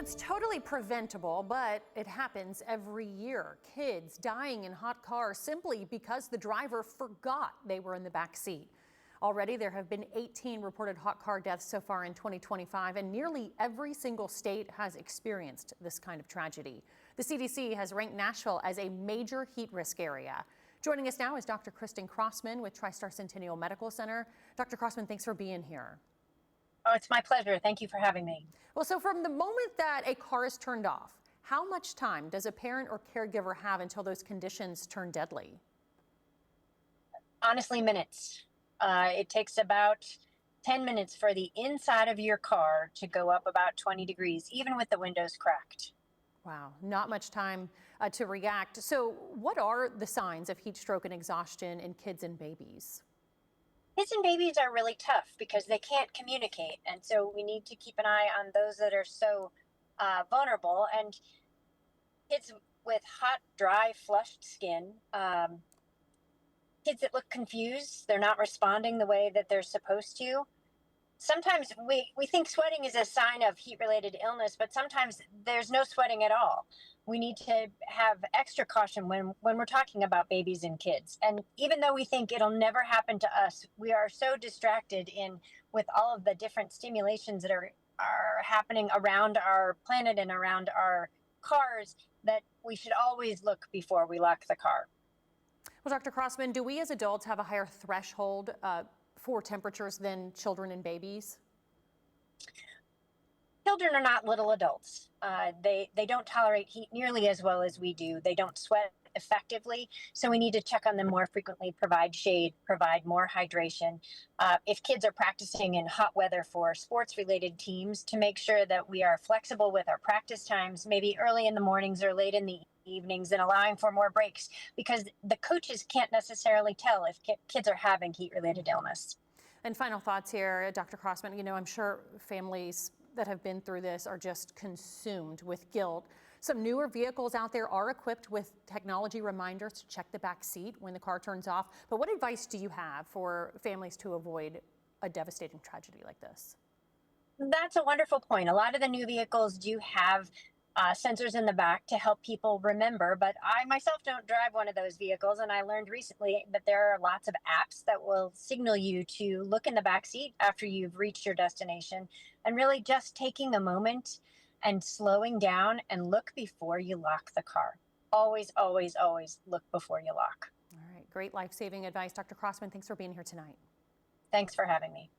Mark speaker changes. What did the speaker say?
Speaker 1: It's totally preventable, but it happens every year. Kids dying in hot cars simply because the driver forgot they were in the back seat. Already, there have been 18 reported hot car deaths so far in 2025, and nearly every single state has experienced this kind of tragedy. The CDC has ranked Nashville as a major heat risk area. Joining us now is Dr. Kristen Crossman with TriStar Centennial Medical Center. Dr. Crossman, thanks for being here.
Speaker 2: Oh, it's my pleasure. Thank you for having me.
Speaker 1: Well, so from the moment that a car is turned off, how much time does a parent or caregiver have until those conditions turn deadly?
Speaker 2: Honestly, minutes. It takes about 10 minutes for the inside of your car to go up about 20 degrees, even with the windows cracked.
Speaker 1: Wow, not much time to react. So what are the signs of heat stroke and exhaustion in kids and babies?
Speaker 2: Kids and babies are really tough because they can't communicate. And so we need to keep an eye on those that are so vulnerable. And kids with hot, dry, flushed skin, kids that look confused, they're not responding the way that they're supposed to. Sometimes we think sweating is a sign of heat-related illness, but sometimes there's no sweating at all. We need to have extra caution when we're talking about babies and kids. And even though we think it'll never happen to us, we are so distracted with all of the different stimulations that are happening around our planet and around our cars that we should always look before we lock the car.
Speaker 1: Well, Dr. Crossman, do we as adults have a higher threshold for temperatures than children and babies?
Speaker 2: Children are not little adults. They don't tolerate heat nearly as well as we do. They don't sweat effectively, so we need to check on them more frequently, provide shade, provide more hydration. If kids are practicing in hot weather for sports-related teams, to make sure that we are flexible with our practice times, maybe early in the mornings or late in the evenings, and allowing for more breaks, because the coaches can't necessarily tell if kids are having heat-related illness.
Speaker 1: And final thoughts here, Dr. Crossman, I'm sure families that have been through this are just consumed with guilt. Some newer vehicles out there are equipped with technology reminders to check the back seat when the car turns off. But what advice do you have for families to avoid a devastating tragedy like this?
Speaker 2: That's a wonderful point. A lot of the new vehicles do have sensors in the back to help people remember, but I myself don't drive one of those vehicles, and I learned recently that there are lots of apps that will signal you to look in the back seat after you've reached your destination, and really just taking a moment and slowing down and look before you lock the car. Always, always, always look before you lock.
Speaker 1: All right, great life-saving advice. Dr. Crossman, thanks for being here tonight.
Speaker 2: Thanks for having me.